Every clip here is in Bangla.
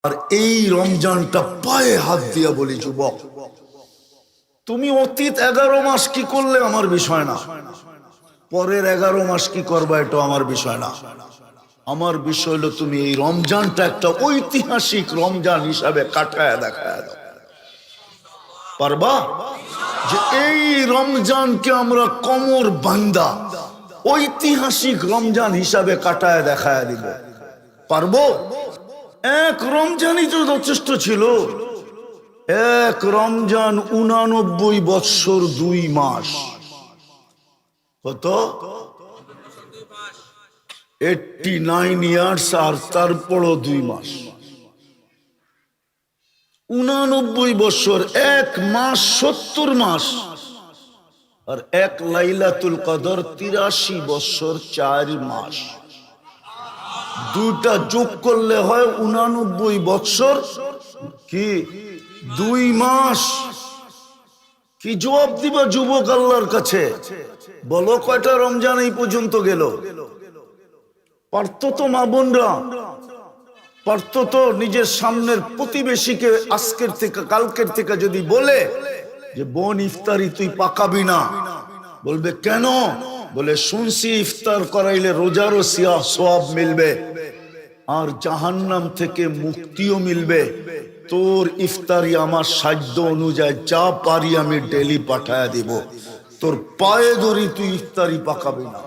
আর এই রমজানটা পায়ে হাত দিয়া বলি, যুবক, তুমি অতীত 11 মাস কি করলে আমার বিষয় না, পরের 11 মাস কি করবা এটা আমার বিষয় না। আমার বিষয় হলো তুমি এই রমজানটা একটা ঐতিহাসিক রমজান হিসাবে কাটায় দেখায় দাও। পারবা? যে এই রমজানকে আমরা কোমর বান্দা ঐতিহাসিক রমজান হিসাবে কাটায় দেখায় দিব। পারবো? এক রমজানই তো যথেষ্ট ছিল। এক রমজান 89 বৎসর 2 মাস। কত? 89 ইয়ার্স আর তারপরও 2 মাস। 89 বৎসর, 1 মাস 70 মাস। আর এক লাইলাতুল কদর 83 বৎসর 4 মাস। দুইটা যোগ করলে হয় 89 বৎসর কি 2 মাস। কি জবাব দিবা যুবক আল্লাহর কাছে? বলো কয়টা রমজান এই পর্যন্ত গেল? পারতো তো মা বোনরা, পারতো তো নিজের সামনের প্রতিবেশীকে আজকের থেকে কালকের থেকে যদি বলে যে বোন ইফতারি তুই পাকাবি না, বলবে কেন? বলে শুনছি ইফতার করাইলে রোজারও সওয়াব মিলবে আর জাহান্নাম থেকে মুক্তিও মিলবে। তোর ইফতারি আমার সাধ্য অনুযায়ী যা পারি আমি ডেলি পাঠায় দিব, তোর পায়ে ধরি তুই ইফতারি পাকাবি না।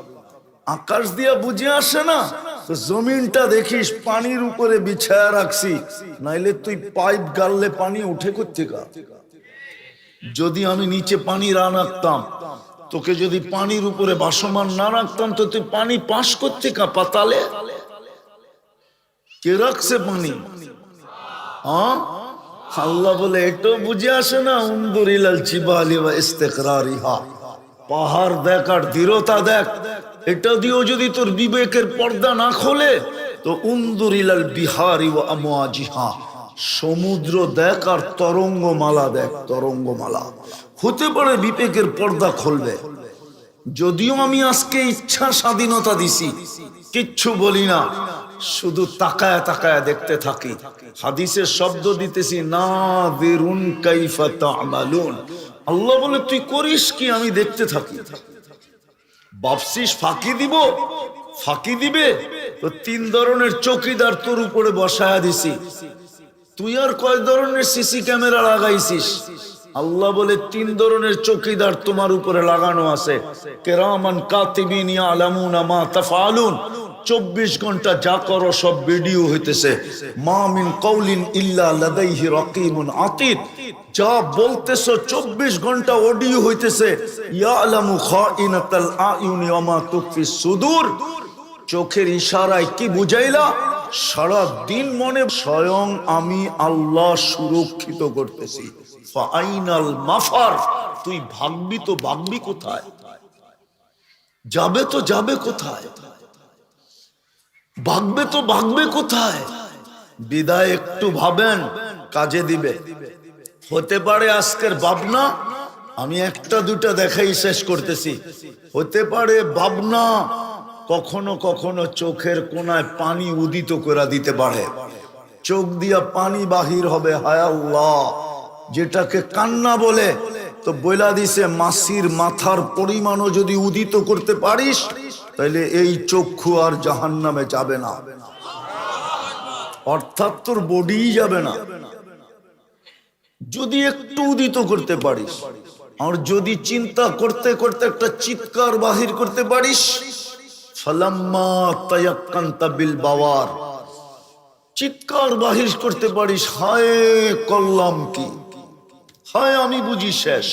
আকাশ দিয়া বুঝে আসে না তো জমিনটা দেখিস পানির উপরে বিছায়া রাখছি, নাইলে তুই পাইপ গাললে পানি উঠে কোত্থেকা? যদি আমি নিচে পানি রাখতাম, তোকে যদি পানির উপরে ভাসমান না রাখতাম তো তুই পানি পাস কোত্থেকা পাতালে? কে রাখছে পানি? আল্লাহ বলে এটাও বুঝে আসে না? উনদুর ইলাল জিবালি ওয়া ইস্তিকরারিহা, পাহাড় দেখ আর দৃঢ়তা দেখ। এটা দিয়েও যদি তোর বিবেকের পর্দা না খোলে তো উনদুর ইলাল বিহারি ওয়া আমওয়াজিহা, সমুদ্র দেখ আর তরঙ্গমালা দেখ। তরঙ্গমালা হতে পারে বিবেকের পর্দা খুলবে। যদিও আমি আজকে ইচ্ছা স্বাধীনতা দিছি, কিচ্ছু বলি না, শুধু তাকায়া তাকায়া দেখতে থাকি। হাদিসের শব্দ দিতেছি নাযিরুন কাইফা তা'মালুন। আল্লাহ বলে তুই করিস কি, আমি দেখতে থাকি। ভাবছিস ফাঁকি দিব? ফাঁকি দিবে তো 3 ধরনের চৌকিদার তোর উপরে বসায়া দিছি। তুই আর কয় ধরনের সিসি ক্যামেরা লাগাইছিস? আল্লাহ বলে 3 ধরনের চৌকিদার তোমার উপরে লাগানো আছে। কিরামান কাতিবিন ইয়ালামুনা মা তাফআলুন, 24 ঘন্টা যা করো সব ভিডিও হইতেছে। মা মিন কাউলিন ইল্লা লাদাইহি রাকিবুন আতীদ, যা বলতেছো 24 ঘন্টা অডিও হইতেছে। ইয়ালামু খাইনাতাল আয়ুনি ওয়া মা তুখফিস সুদূর, চোখের ইশারায় কি বুঝাইলা? সারা দিন মনে স্বয়ং আমি আল্লাহ সুরক্ষিত করতেছি। ফাইনাল মাফার, তুই ভাগবি তো ভাগবি কোথায়? যাবে তো যাবে কোথায়? ভাগবে তো ভাগবে কোথায়? বিদায় একটু ভাবেন, কাজে দিবে। হতে পারে আজকের ভাবনা, আমি একটা দুটা দেখাই শেষ করতেছি। হতে পারে ভাবনা কখনো কখনো চোখের কোনায় পানি উদিত করে দিতে পারে, চোখ দিয়া পানি বাহির হবে। হায় আল্লাহ, যেটাকে কান্না বলে তো বইলা দিছে, মাসির মাথার পরিমাণও যদি উদিত করতে পারিস তাহলে এই চক্ষু আর জাহান্নামে যাবে না, অর্থাৎ তোর বডি যাবে না। যদি একটু উদিত করতে পারিস, আর যদি চিন্তা করতে করতে একটা চিৎকার বাহির করতে পারিস, ফালাম্মা তায়াক্কানতা বিল বাওয়ার, চিৎকার বাহির করতে পারিস, হায় করলাম কি, হায় আমি বুঝি শেষ।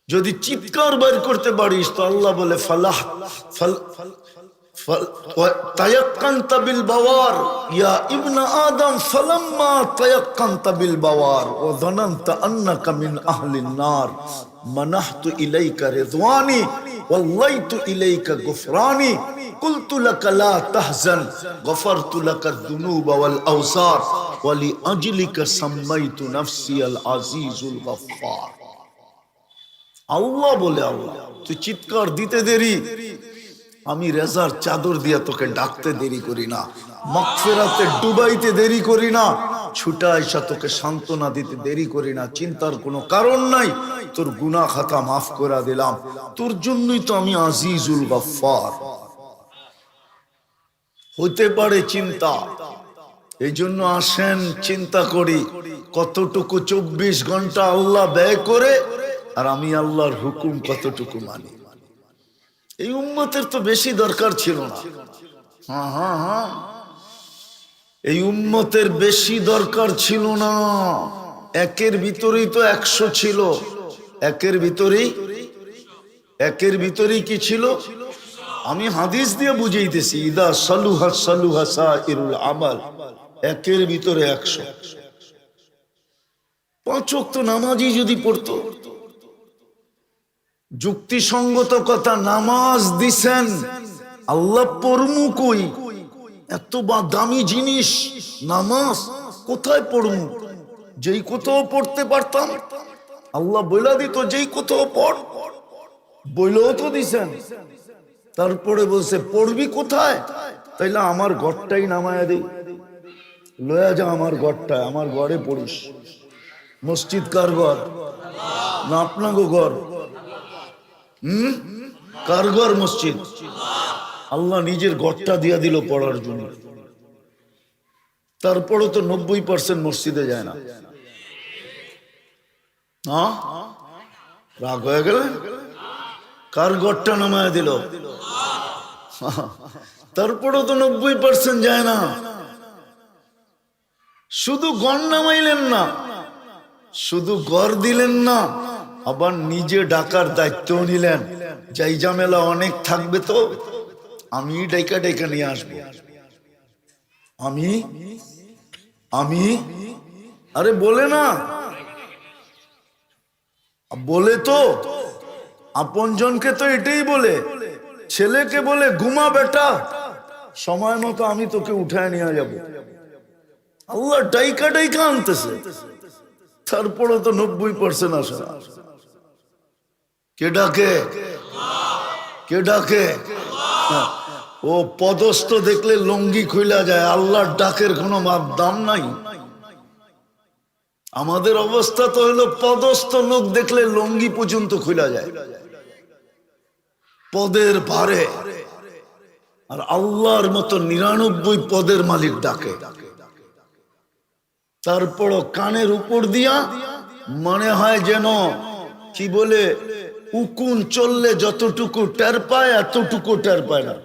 যদি চিৎকার বের করতে পারিস তো আল্লাহ বলে ফালাহ তায়াক্কানতা বিল বাওয়ার ইয়া ইবনা আদম ফালাম্মা তায়াক্কানতা বিল বাওয়ার ওয়া যানানতা আন্নাকা মিন আহলিন নার মানাহতু ইলাইকা রিদওয়ানি ওয়াল্লাইতু ইলাইকা গুফরানি কুলতু লাকা লা তাহজান গফারতু লাকা যুনুবা ওয়াল আওসার ওয়া লিআজলিকা সাম্মাইতু নাফসি আল আজিজুল গফফার। আল্লাহ বলে, আল্লাহ তুই চিৎকার দিতে দেরি, আমি রেজার চাদর দিয়া তোকে ডাকতে দেরি করি না। মাগফিরাতে ডুবাইতে দেরি করি না, ছুটা আইসা তোকে সান্ত্বনা দিতে দেরি করি না। চিন্তার কোনো কারণ নাই, তোর গুনাহ খাতা মাফ করে দিলাম। তোর জন্যই তো আমি আজিজুল গফফার। হতে পারে চিন্তা, এই জন্য আসেন চিন্তা করি কতটুকু 24 ঘন্টা আল্লাহ ব্যয় করে আর আমি আল্লাহর হুকুম কতটুকু মানি। এই উম্মতের তো বেশি দরকার ছিল না। হ্যাঁ, এই উম্মতের বেশি দরকার ছিল না। একের ভিতরেই তো 100 ছিল। একের ভিতরেই কি ছিল? আমি হাদিস দিয়ে বুঝাইতেছি, ইদা সালুহা সালুহা সাইরুল আমাল। একের ভিতরে 100। 5 ওয়াক্ত নামাজই যদি পড়তো, যুক্তিসঙ্গত কথা, নামাজ দিছেন আল্লাহ, পড়মু কই? এত দামি জিনিস নামাজ, কোথায় পড়মু? যেই কোথাও পড়তে পারতাম, আল্লাহ বইলা দিত যেই কোথাও পড়, বইলেও তো দিছেন। তারপরে বলছে পড়বি কোথায়? তাইলে আমার ঘরটাই নামায়া দিই, লয়া যা আমার ঘরটায়, আমার ঘরে পড়িস। মসজিদ কার ঘর? না আপনাকে ঘর? কার ঘর মসজিদ? আল্লাহ নিজের ঘরটা দিয়া দিল পড়ার জন্য। তারপরে তো 90% মসজিদে যায় না। রাগ হয়ে গেল? কার ঘরটা নামায় দিল? তারপরে তো 90% যায় না। শুধু ঘর নামাইলেন না, শুধু ঘর দিলেন না, আবার নিজে ডাকার দায়িত্ব নিলেন। যাই ঝামেলা অনেক থাকবে তো আমি ডাইকা নিয়ে আসবো। আমি আরে বলে না, বলে তো আপনজনকে তো এটাই বলে। ছেলেকে বলে ঘুমা বেটা, সময় মতো আমি তোকে উঠায় নিয়ে যাব। আল্লাহ ডাইকা আনতেছে। তারপরে তো 90% আসে না। কে ডাকে? ও পদস্থ দেখলে লঙ্গি খুইলা যায়, আল্লাহর ডাকের কোনো দাম নাই। আমাদের অবস্থা তো হলো পদস্থ লোক দেখলে লঙ্গি পর্যন্ত খুইলা যায় পদের ভারে, আর আল্লাহর মতো 99 পদের মালিক ডাকে। তারপরও কানের উপর দিয়া মনে হয় যেন কি বলে, উকুন চললে যতটুকু টের পায় এতটুকু টের পায় না।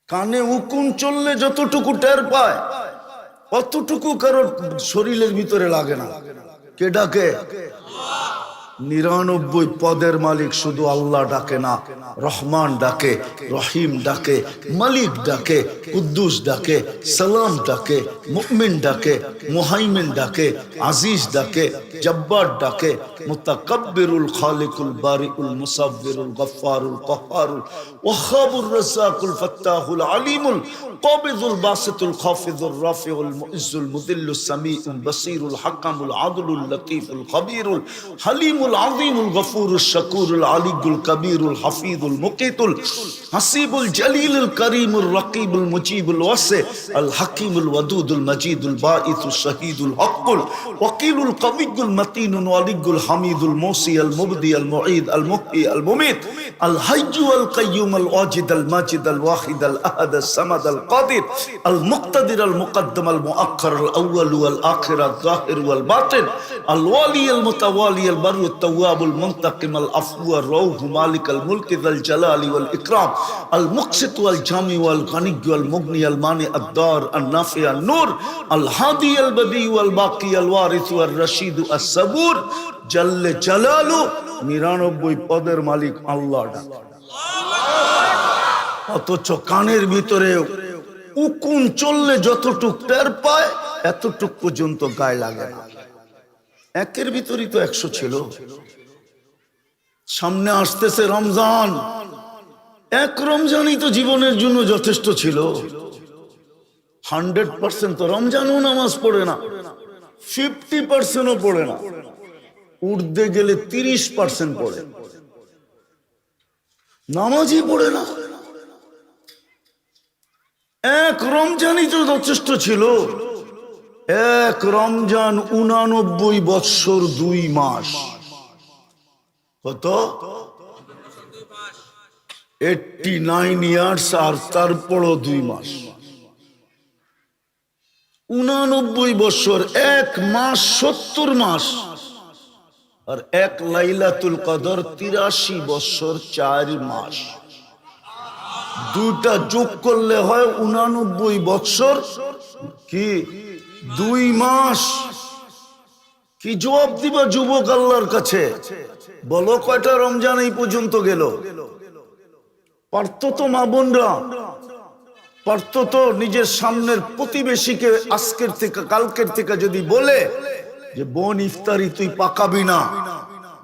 কানে উকুন চললে যতটুকু টের পায় অতটুকু কারো শরীরের ভিতরে লাগে না। কে ডাকে? 99 পদের মালিক শুধু আল্লাহ ডাকে না, রহমান ডাকে, রহিম ডাকে, মালিক ডাকে, কুদ্দুস ডাকে, সালাম ডাকে, মুমিন ডাকে, মুহাইমিন ডাকে, আজিজ ডাকে, জব্বার ডাকে, মুতাকাব্বিরুল খালিকুল বারিউল মুসাব্বিরুল গফফারুল কহ্হারুল ওয়াহ্হাবুর রাজ্জাকুল ফাত্তাহুল আলিমুল কাবিযুল বাসিতুল খাফিযুর রাফিউল মুইজ্জুল মুদিল্লুস সামিউল বাসীরুল হাকামুল আদলুল লতীফুল খবীরুল হালিমুল আযীমুল গফুরুশ শাকুরুল আলিয়ুল কবীরুল হাফিজুল মুকিতুল হাসিবুল জলিলুল করিমুল রকিবুল মুজিবুল ওয়াসি আল হাকিমুল ওয়াদুদুল মজিদুল বাঈসুশ শাহীদুল হকুল ওয়াকিলুল কবিয়ুল মতিনুল ওয়ালিয়ুল হামিদুল মুসি আল মুবদি আল মুঈদ আল মুহয়ি আল মুমীত আল হাইয়্যু আল কাইয়্যুম আল ওয়াজিদ আল মাজিদ আল ওয়াহিদ আল আহাদ আল সামাদ আল কাদির আল মুক্তাদির আল মুকদ্দম আল মুআক্খার আল আউয়াল ওয়াল আখির আল যাহির ওয়াল বাতিন আল ওয়ালি আল মুতাওয়ালি আল বারু আত তাওয়াবুল মুনতাকিম আল আফউ আর রাউহ মালিক আল মুলক যাল জালালি ওয়াল ইকরাম আল মুকসিত ওয়াল জামি ওয়াল গনি ওয়াল মুগনি আল মানি আদ দার আল নাফি আল নূর আল হাদি আল বদি ওয়াল বাকি আল ওয়ারিস ওয়াল রশিদ আস সাবুর জাল্লে জালালু। 99 পদের মালিক আল্লাহ ডাকে, অথচ কানের ভিতরে উকুন চললে যতটুক টের পায় এতটুক পর্যন্ত গায়ে লাগে না। একের ভিতরই তো 100 ছিল। সামনে আসতেছে রমজান, এক রমজানই তো জীবনের জন্য যথেষ্ট ছিল। 100% তো রমজানও নামাজ পড়ে না, 50%ও পড়ে না, উঠতে গেলে 30% পড়ে, নামাজই পড়ে না। এক রমজানই তো যথেষ্ট ছিল। এক রমজান 89 বৎসর 2 মাস। কত? 89 ইয়ার্স আর তারপরও 2 মাস। 89 বৎসর, 1 মাস 70 মাস। আর এক লাইলাতুল কদর 83 বৎসর 4 মাস। দুটা যোগ করলে হয় 89 বৎসর কি 2 মাস। কি জবাব দিবা যুবক আল্লাহর কাছে? বলো কয়টা রমজান এই পর্যন্ত গেল? পারতো তো মা বোনরা, পারতো তো নিজের সামনের প্রতিবেশীকে আজকের থেকে কালকের থেকে যদি বলে যে বোন ইফতারি তুই পাকাবি না,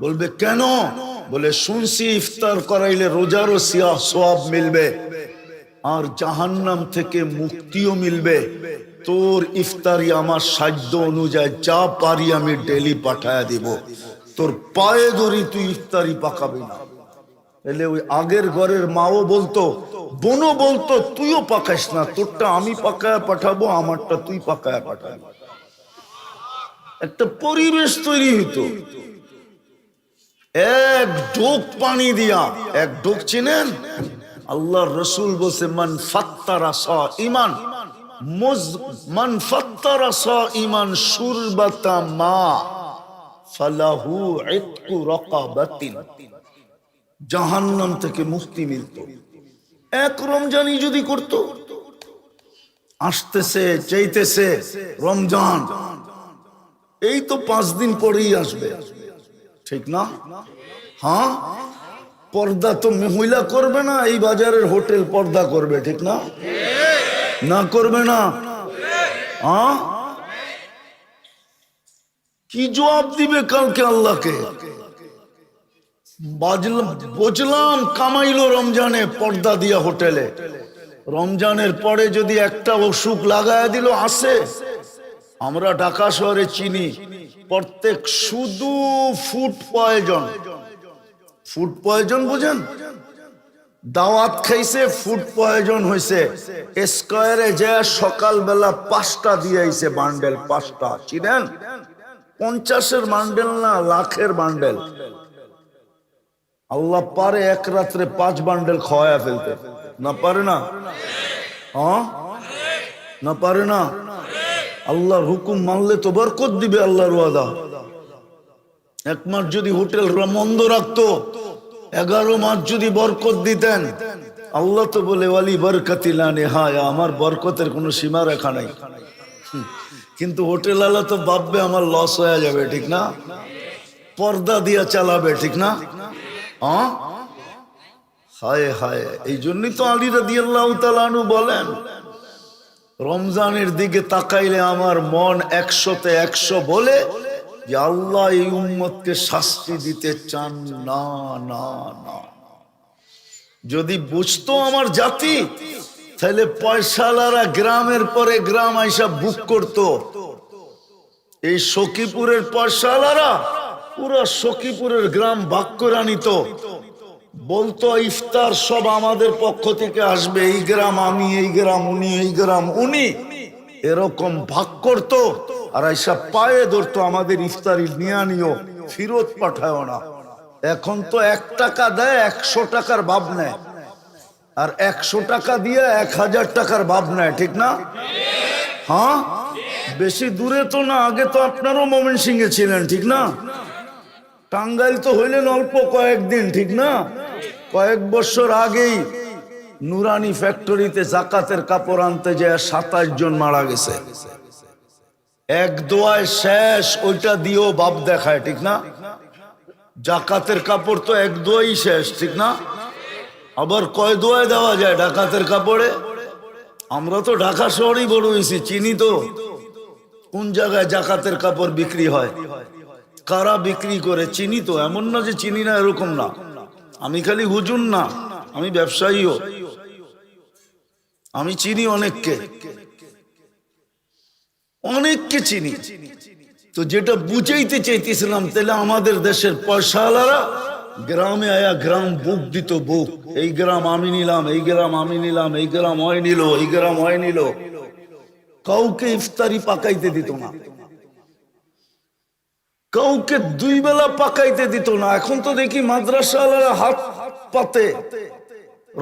বলবে কেন? বলে শুনছি ইফতার করাইলে রোজারও সওয়াব মিলবে আর জাহান্নাম থেকে মুক্তিও মিলবে। তোর ইফতারি আমার সাধ্য অনুযায়ী যা পারি আমি ডেলি পাঠায়া দিব, তোর পায়ে ধরি তুই ইফতারি পাকাবি না। এলে ওই আগের ঘরের মাও বলতো, বোনও বলতো তুইও পাকাইস না, তোরটা আমি পাকায়া পাঠাবো, আমারটা তুই পাকায়া পাঠাবি। একটা পরিবেশ তৈরি হইতো। এক ডোক পানি দিয়া, এক ডোক চিনেন? আল্লাহর রাসূল বলছে মান ফাত্তারা সাঈমান মান ফাত্তারা সাঈমান শুরবাতা মা ফালাহু ইতকু রাকাবাতিন। জাহান্নাম থেকে মুক্তি মিলত এক রমজানই যদি করত। আসতেছে চাইতেছে রমজান, এই তো 5 দিন পরেই আসবে, ঠিক না? হ্যাঁ, পর্দা তো মহিলা করবে না, এই বাজারের হোটেল পর্দা করবে, ঠিক না? না করবে না? হ্যাঁ, কি জবাব দিবে কালকে আল্লাহকে? বুঝলাম কামাইলো রমজানে পর্দা দিয়া হোটেলে, রমজানের পরে যদি একটা অসুখ লাগায় দিল আসে। আমরা ঢাকা শহরে চিনি প্রত্যেক শুধু ফুড পয়জন। ফুড পয়জন বুঝেন? দাওয়াত খাইছে, ফুড পয়জন হয়েছে, স্কয়ারে যে সকালবেলা 5টা দিয়ে আইছে বান্ডেল, 5টা। চিনেন? 50-এর বান্ডেল না, লাখের বান্ডেল। আল্লাহ পারে এক রাত্রে 5 বান্ডেল খাওয়া ফেলতে, না পারে না? হ্যাঁ, না পারে না? আল্লাহর হুকুম মানলে তো বরকত দিবে আল্লাহর ওয়াদা। 1 মাস যদি হোটেল বন্ধ রাখতো, 11 মাস যদি বরকত দিতেন, আল্লাহ তো বলে ওয়ালি বরকতি লা নিহায়া, আমার বরকতের কোনো সীমা রেখা নাই। কিন্তু হোটেল আলা তো ভাববে আমার লস হয়ে যাবে, ঠিক না? পর্দা দিয়া চালাবে, ঠিক না? হ্যাঁ, হায় হায়। এই জন্যই তো আলী রাদিয়াল্লাহু তাআলা আনহু বলেন, রমজানের দিকে তাকাইলে আমার মন 100-তে 100 বলে যে আল্লাহ এই উম্মতকে শাস্তি দিতে চান না, না, না। যদি বুঝতো আমার জাতি, তাহলে পয়সাওয়ালারা গ্রামের পরে গ্রাম আইসা বুক করত। এই সখীপুরের পয়সাওয়ালারা পুরো সখীপুরের গ্রাম ভাগ করে আনিত, বলতো ইফতার সব আমাদের পক্ষ থেকে আসবে, এই গ্রাম আমি, এই গ্রাম উনি, এই গ্রাম উনি, এরকম ভাগ করত। আর আইসা পায়ে ধরতো, আমাদের ইফতারি নিয়ে আনিও, ফিরত পাঠায় না। এখন তো 1 টাকা দেয় 100 টাকার ভাব নেয়, আর 100 টাকা দিয়ে 1000 টাকার ভাব নেয়, ঠিক না? হ্যাঁ, বেশি দূরে তো না, আগে তো আপনারও ময়মনসিংহে ছিলেন, ঠিক না? টাঙ্গাইল তো হইলেন অল্প কয়েকদিন, ঠিক না? কয়েক বছর আগেই নুরানি ফ্যাক্টরিতে জাকাতের কাপড় আনতে যায় 27 জন মারা গেছে। এক দোয়ায় শেষ, ওইটা দিয়েও বাপ দেখায়, ঠিক না? জাকাতের কাপড় তো এক দোয়াই শেষ, ঠিক না? আবার কয় দোয়ায় দেওয়া যায় ডাকাতের কাপড়ে? আমরা তো ঢাকা শহরেই বড় হয়েছি, চিনি তো কোন জায়গায় জাকাতের কাপড় বিক্রি হয়, কারা বিক্রি করে চিনি তো। এমন না যে চিনি না, এরকম না। আমি খালি হুজুর না, আমি ব্যবসায়ীও, আমি চিনি অনেককে, অনেককে চিনি। তো যেটা বুঝাইতে চাইতেছিলাম, তাহলে আমাদের দেশের পয়সাওয়ালারা গ্রামে আয়া গ্রাম বুক দিত বুক, এই গ্রাম আমি নিলাম, এই গ্রাম আমি নিলাম, এই গ্রাম হয় নিল, এই গ্রাম হয় নিল। কাউকে ইফতারি পাকাইতে দিত না, কাউকে 2 বেলা পাকাইতে দিত না। এখন তো দেখি মাদ্রাসাওয়ালারা হাত পাতে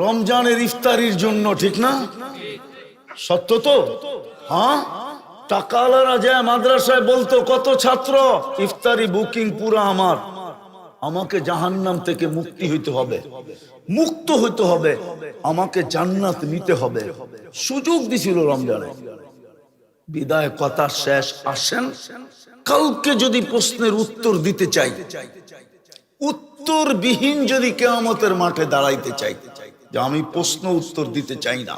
রমজানের ইফতারির জন্য, ঠিক না? সত্য তো? হ্যাঁ, টাকাওয়ালারা যায় মাদ্রাসায় বলতো, কত ছাত্র, ইফতারি বুকিং পুরা আমার, আমাকে জাহান্নাম থেকে মুক্তি হইতে হবে, মুক্ত হইতে হবে, আমাকে জান্নাত নিতে হবে। সুযোগ দিছিল রমজানে। বিদায় কথা শেষ। আসেন, কালকে যদি প্রশ্নের উত্তর দিতে চাই, উত্তরবিহীন যদি কিয়ামতের মাঠে দাঁড়াইতে চাই, যে আমি প্রশ্ন উত্তর দিতে চাই না,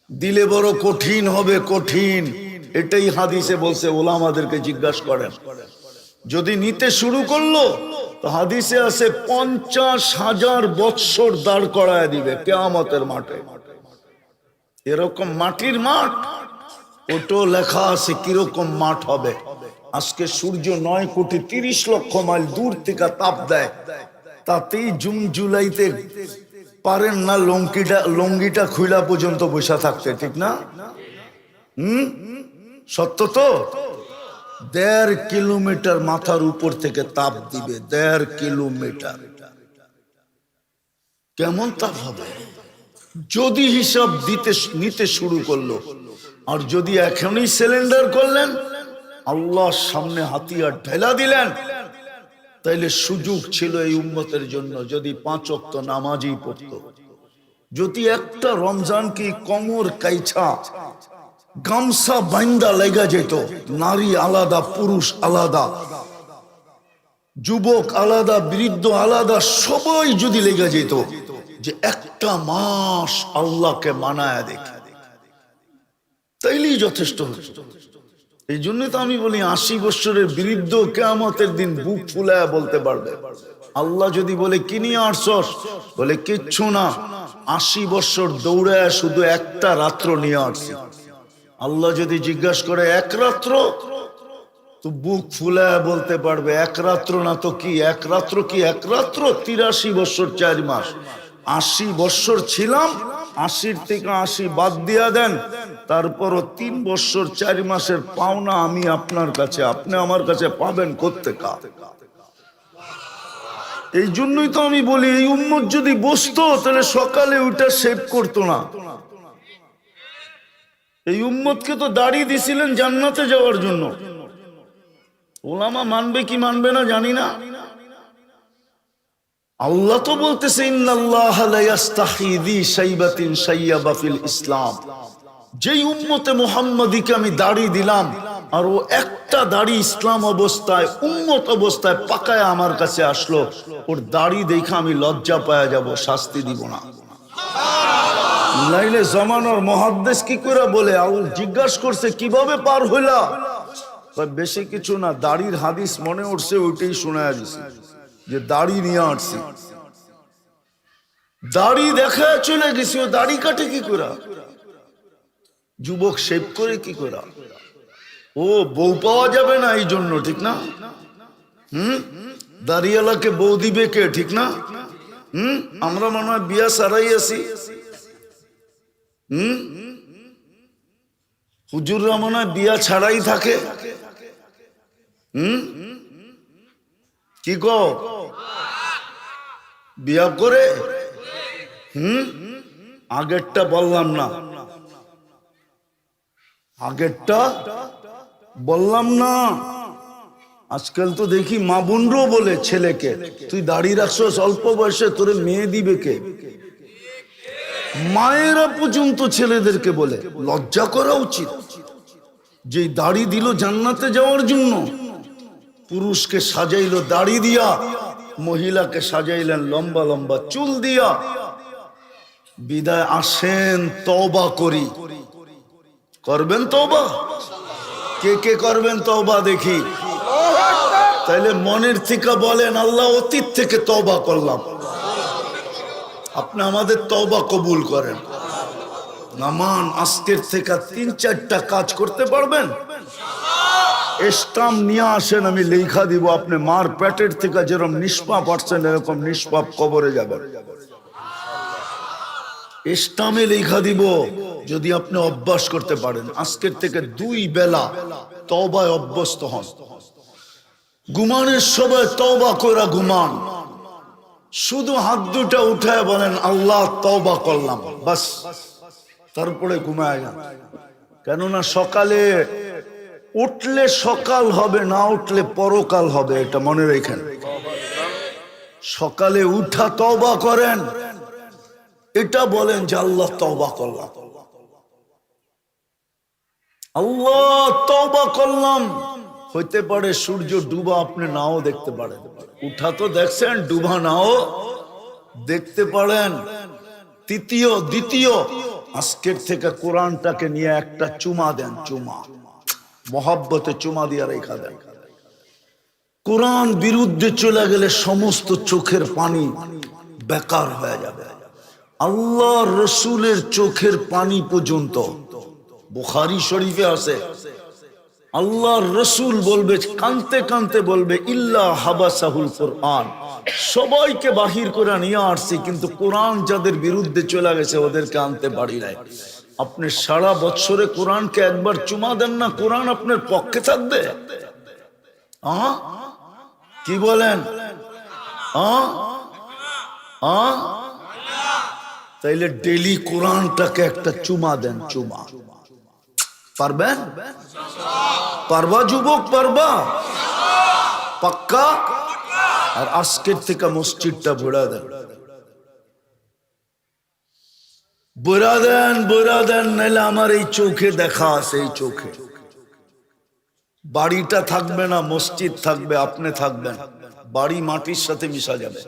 দিলে বড় কঠিন হবে, কঠিন। এটাই হাদিসে বলছে, ওলামাদেরকে জিজ্ঞাসা করেন। যদি নিতে শুরু করলো তো হাদিসে আছে 50,000 বৎসর দাঁড় করায় দিবে কিয়ামতের মাঠে। এরকম মাটির মাঠ, ওটো লেখা আছে কিরকম মাঠ হবে। আজকে সূর্য 9,30,00,000 মাইল দূর থেকে তাপ দেয়, তাতেই জুন জুলাইতে পারেন না লঙ্গিটা খুইলা পর্যন্ত বসে থাকতে, ঠিক না? সত্য তো? 1.5 কিলোমিটার মাথার উপর থেকে তাপ দিবে, 1.5 কিলোমিটার। কেমন তাপ হবে যদি হিসাব নিতে শুরু করলো। আর যদি এখনই সিলিন্ডার করলেন, আল্লাহর সামনে হাতিয়ার ঢেলা দিলেন, তাইলে সুযোগ ছিল এই উম্মতের জন্য যদি 5 ওয়াক্ত নামাজই পড়তো, যদি একটা রমজান কি কমর কাইছা গামছা বাইন্দা লেগা যেত, নারী আলাদা, পুরুষ আলাদা, যুবক আলাদা, বৃদ্ধ আলাদা, সবাই যদি লেগে যেত যে একটা মাস আল্লাহকে মানায় দেখে, তাইলেই যথেষ্ট হতো। এই জন্য তো আমি বলি 80 বছরের বৃদ্ধ কিয়ামতের দিন বুক ফুলায় বলতে পারবে, আল্লাহ যদি বলে কি নিয়ে আসছস, বলে কিচ্ছু না, 80 বছর দৌড়ায় শুধু একটা রাত্র নিয়ে আসছি। আল্লাহ যদি জিজ্ঞাসা করে 1 রাত্র, তো বুক ফুলায় বলতে পারবে 1 রাত্র না তো কি 1 রাত্র, কি 1 রাত্র, 83 বছর 4 মাস। 80 বছর ছিলাম, 80 থেকে 80 বাদ দিয়া দেন, তারপরও 3 বছর 4 মাসের পাওনা আমি আপনার কাছে, আপনি আমার কাছে পাবেন কোত্থেকে? এই জন্যই তো আমি বলি, এই উম্মত যদি বসতো তাহলে সকালে ওইটা সেভ করতো না। এই উম্মতকে তো দাড়ি দিছিলেন জান্নাতে যাওয়ার জন্য। ওলামা মানবে কি মানবে না জানি না। আল্লাহ তো বলতেছে, ইন্নাল্লাহা লা ইস্তাহি যি শাইবাতিন শাইয়াবা ফিল ইসলাম। যেই উম্মতে মুহাম্মাদিকে আমি দাড়ি দিলাম, আর ও একটা দাড়ি ইসলাম অবস্থায়, উম্মত অবস্থায় পাকায় আমার কাছে আসলো, ওর দাড়ি দেখে আমি লজ্জা পাওয়া যাব, শাস্তি দিব না। নাইলে জামানার মুহাদ্দিস কি করে বলে, জিজ্ঞাসা করছে কিভাবে পার হইলা, বেশি কিছু না, দাড়ির হাদিস মনে উঠছে, ওইটাই শোনায় দিছি, যে দাড়ি নিয়ে আসছি, দাড়ি দেখা চলে গেছি। ও দাড়ি কাটে কি করে? যুবক শেভ করে কি করে? ও বউ পাওয়া যাবে না এই জন্য, ঠিক না? দাড়িওয়ালাকে বউ দিবে কে, ঠিক না? আমরা মনে হয় বিয়া সারাই আছি। হুজুররা মনে হয় বিয়া ছাড়াই থাকে। কি গো, বিয়া করে? আগেরটা বললাম না, আগেরটা বললাম না। আজকাল তো দেখি মা বোনরাও বলে ছেলেকে, তুই দাড়ি রাখছস অল্প বয়সে, তোরে মেয়ে দিবে কে? মায়েরা পর্যন্ত ছেলেদেরকে বলে। লজ্জা করা উচিত। যে দাড়ি দিল জান্নাতে যাওয়ার জন্য, পুরুষকে সাজাইলো দাড়ি দিয়া, মহিলাকে সাজাইলেন লম্বা লম্বা চুল দিয়া। বিদায় আসেন, তওবা করি। করবেন তওবা? কে কে করবেন তওবা দেখি? তাইলে মনের থেকে বলেন, আল্লাহ অতীত থেকে তওবা করলাম, আপনি আমাদের তওবা কবুল করেন। নামান আজকের থেকে 3-4টা কাজ করতে পারবেন? স্টাম্প নিয়ে আসেন, আমি লেখা দিব আপনি মার পেটের থেকে যেরকম নিষ্পাপ আসছেন এরকম নিষ্পাপ কবরে যাবেন। স্টাম্পে লেখা দিব যদি আপনি অভ্যাস করতে পারেন। আজকের থেকে 2 বেলা তওবায় অভ্যস্ত হন। ঘুমানোর সময় তওবা করে ঘুমান। শুধু হাত দুটা উঠায় বলেন আল্লাহ তওবা করলাম, বাস। তারপরে ঘুমায় যান। কেননা সকালে উঠলে সকাল হবে, না উঠলে পরকাল হবে, এটা মনে রাখেন। সকালে উঠা তওবা করেন, এটা বলেন যে আল্লাহ তওবা করলাম, আল্লাহ তওবা করলাম। হইতে পারে সূর্য ডুবা আপনি নাও দেখতে পারেন, উঠা তো দেখছেন, ডুবা নাও দেখতে পারেন। দ্বিতীয় আজকের থেকে কোরআনটাকে নিয়ে একটা চুমা দেন, চুমা মহব্বতে চুমা দিয়ে রেখা দেন। কোরআন বিরুদ্ধে চলে গেলে সমস্ত চোখের পানি বেকার হয়ে যাবে। আল্লাহ রসুলের চোখের পানি পর্যন্ত বুখারী শরীফে আছে, আল্লাহর রসুল বলবে, কানতে কানতে বলবে ইল্লা হাবাসাহুল কোরআন, সবাইকে বাহির করে নিয়ে আসছি কিন্তু কোরআন যাদের বিরুদ্ধে চলে গেছে ওদেরকে আনতে পারি নাই। আপনি সারা বছরে কোরআনকে একবার চুমা দেন না, কোরআন আপনার পক্ষে থাকবে? কি বলেন? তাইলে ডেলি কোরআনটাকে একটা চুমা দেন, চুমা। পারবেন? পারবা যুবক, পারবা? পাক্কা? আর আজকের থেকে মসজিদটা ভরা দেন, বইরা দেন, নাইলে আমার এই চোখে দেখা আছে, এই চোখে। বাড়িটা থাকবে না, মসজিদ থাকবে, আপনি থাকবেন, বাড়ি মাটির সাথে মিশা যাবে।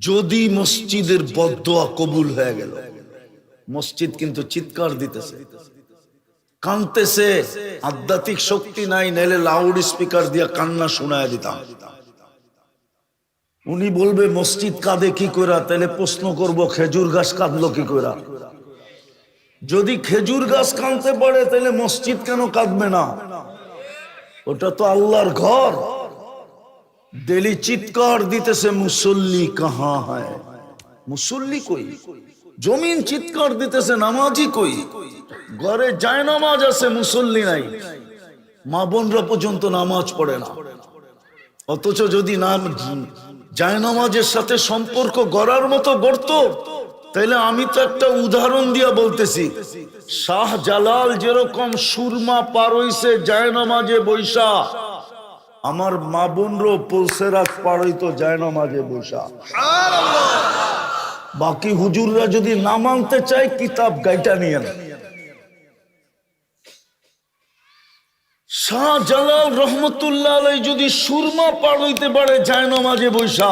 যদি মসজিদের বদদোয়া কবুল হয়ে গেল, মসজিদ কিন্তু চিৎকার দিতেছে, কানতেছে, আধ্যাত্মিক শক্তি নাই, নাইলে লাউড স্পিকার দিয়ে কান্না শোনায় দিতাম। উনি বলবে মসজিদ কাঁদে কি কইরা, তাহলে প্রশ্ন করব খেজুর গাছ কাঁদলো কি কইরা? যদি খেজুর গাছ কাঁদতে পারে তাহলে মসজিদ কেন কাঁদবে না? ওটা তো আল্লাহর ঘর। ডেলি চিৎকার দিতেছে মুসল্লি কাহা হয়, মুসল্লি কই? জমিন চিৎকার দিতেছে নামাজি কই? ঘরে যায় নামাজ আছে, মুসল্লি নাই, মা বোনরা পর্যন্ত নামাজ পড়ে না। অথচ যদি নাম যায় নামাজের সাথে সম্পর্ক গড়ার মতো গড়তো, তাইলে আমি তো একটা উদাহরণ দিয়া বলতেছি, শাহ জালাল যেরকম সুরমা পার হইছে যায় নামাজে বৈশা, আমার মা বোনরও পুলসেরাত পার হইতো যায় নামাজে বৈশা। বাকি হুজুররা যদি না মানতে চায় কিতাব গাইটা নিয়ে নেয়। শাহ জালাল রহমতুল্লাহ আলাইহি যদি সুরমা পার হইতে পারে জায়নামাজে বৈশা,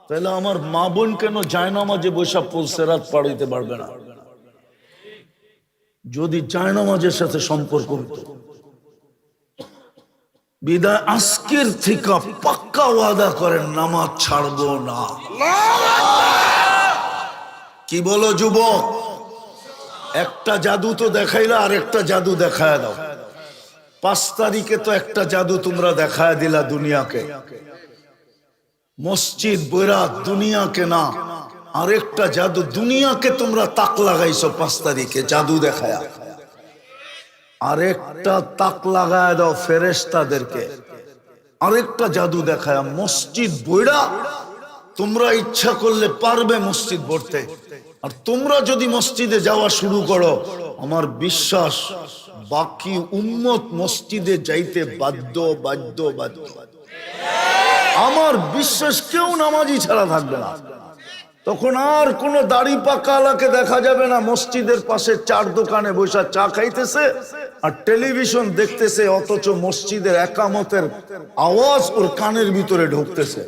তাহলে আমার মা বোন কেন জায়নামাজে বৈশা পুলসেরাত পার হইতে পারবে না? যদি জায়নামাজের সাথে সম্পর্ক হতো। বিদায় আজকের থেকে পাক্কা ওয়াদা করেন নামাজ ছাড়বো না। কি বলো যুবক? একটা জাদু তো দেখাইলা, আর একটা জাদু দেখায় দাও। 5 তারিখে তো একটা জাদু তোমরা দেখায় দিলা দুনিয়াকে, মসজিদ বৈরাত দুনিয়াকে না, আরেকটা জাদু দুনিয়াকে তোমরা তাক লাগাইছো 5 তারিখে জাদু দেখায়া। আরেকটা তাক লাগায় দাও ফেরেশতাদেরকে, আরেকটা জাদু দেখায়া মসজিদ বৈরা তোমরা ইচ্ছা করলে পারবে মসজিদ ভরতে। আর তোমরা যদি মসজিদে যাওয়া শুরু করো, আমার বিশ্বাস বাকি উম্মত মসজিদে যাইতে বাধ্য। আমার বিশ্বাস কেউ নামাজি ছাড়া থাকবে না। তখন আর কোনো দাড়ি পাকালাকে দেখা যাবে না মসজিদের পাশে 4 দোকানে বসে চা খাইতেছে আর টেলিভিশন দেখতেছে, অথচ মসজিদের একামতের আওয়াজ ওর কানের ভিতরে ঢুকতেছে।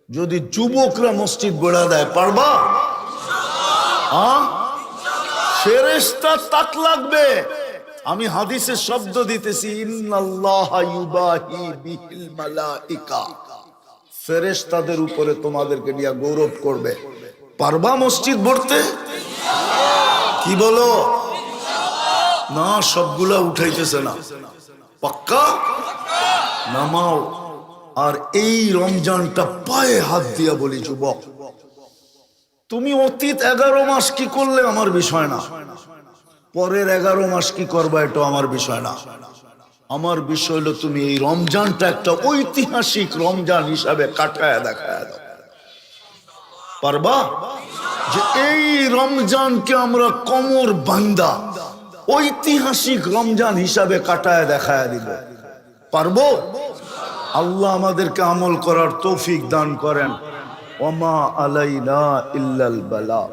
যদি যুবকরা মসজিদ গড়া দেয়, পারবা? ফেরেশতা তাক লাগবে। আমি হাদিসের শব্দ দিতেছি, ইন্নাল্লাহা ইউবাহি বিহিল মালাইকা, ফেরেশতাদের উপরে তোমাদেরকে নিয়ে গৌরব করবে। পারবা মসজিদ ভরতে? কি বলো? না, সবগুলা উঠাইতেছে না। পাক্কা নামাও। আর এই রমজানটা পায়ে হাত দিয়া বলি, যুবক, তুমি অতীত 11 মাস কি করলে আমার বিষয় না, পরের 11 মাস কি করবা এটা আমার বিষয় না। আমার বিষয় হলো তুমি এই রমজানটা একটা ঐতিহাসিক রমজান হিসাবে কাটায় দেখায় দাও। পারবা? যে এই রমজানকে আমরা কোমর বান্দা ঐতিহাসিক রমজান হিসাবে কাটায় দেখায় দিব। পারবো? আল্লাহ আমাদেরকে আমল করার তৌফিক দান করেন। ওমা আলাইনা ইল্লাল বালা।